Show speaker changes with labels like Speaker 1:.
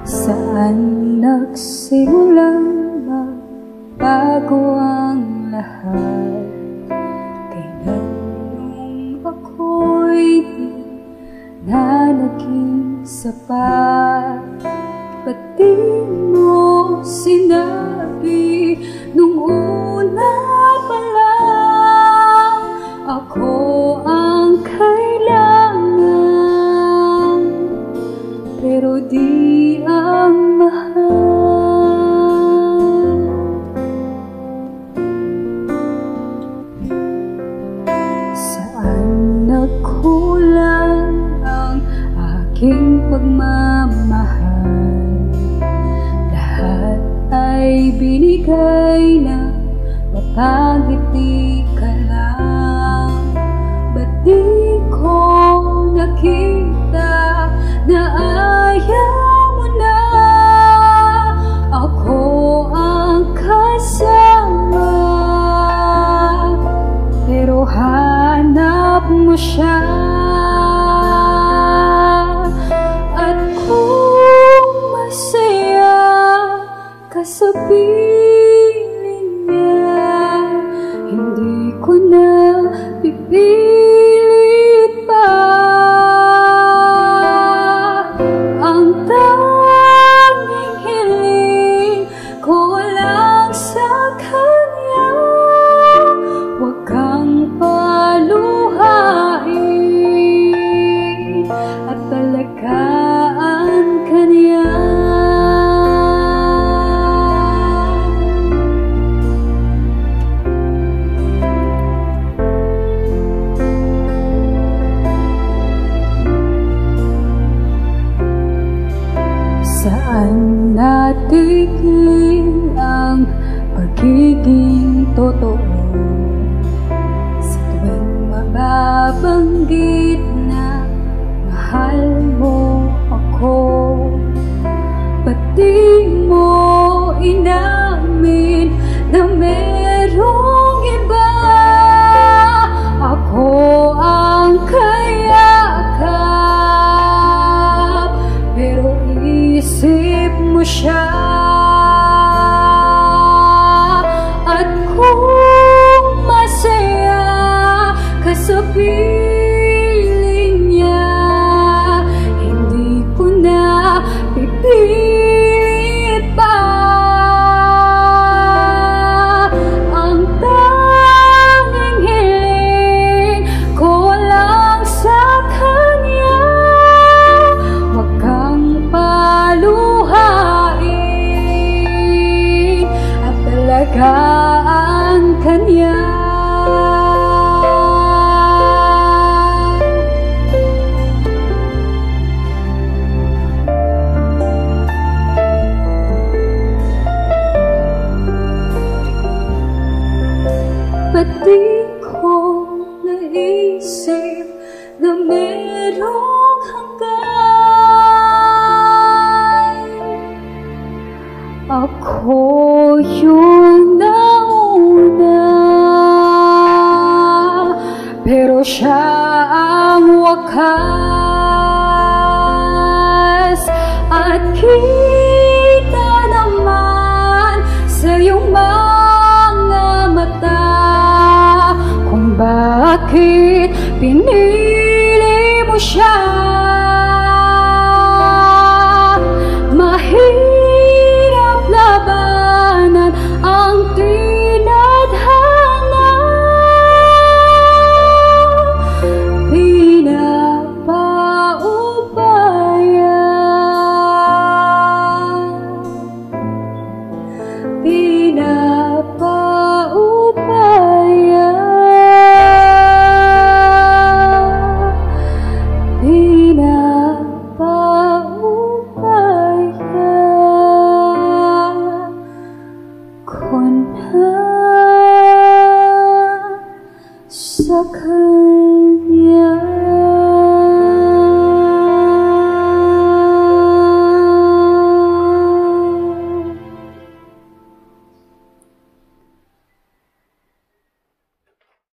Speaker 1: Saan nagsimulang magbago ang lahat? Kailan nung ako'y di na naging sapat? Ba't di mo sinabi nung una pa lang ako ang kailangan, pero di ang mahal? Saan nagkulang ang aking pagmamahal? Lahat ay binigay na, mapangiti ka lang. Ba't di ko nakita na ayaw mo na ako ang kasama, pero hanap mo siya? At kung masaya ka sa piling niya, hindi ko na pipilit pa. Ang tanging hiling ko lang sa kanya, huwag kang paluhain at alagaan ka niya. Saan natigil ang pagiging totoo? Sa tuwing mababanggit na mahal mo ako, ba't di mo inamin na merong iba? Ako ang kayakap, pero isip mo siya. At kung masaya ka sa piling niya, hindi ko na pipilit pa. Ang tanging hiling ko lang sa kanya, huwag kang paluhain at alagaan ka niya. Ba't di ko naisip na merong hanggan? Ako yung nauna, pero siya ang wakas. At kita naman sa iyong mga mata kung bakit pinili mo siya. Mahirap labanan ang tinadhana, pinapaubaya, pinapaubaya, pinapaubaya ko na sa kanya.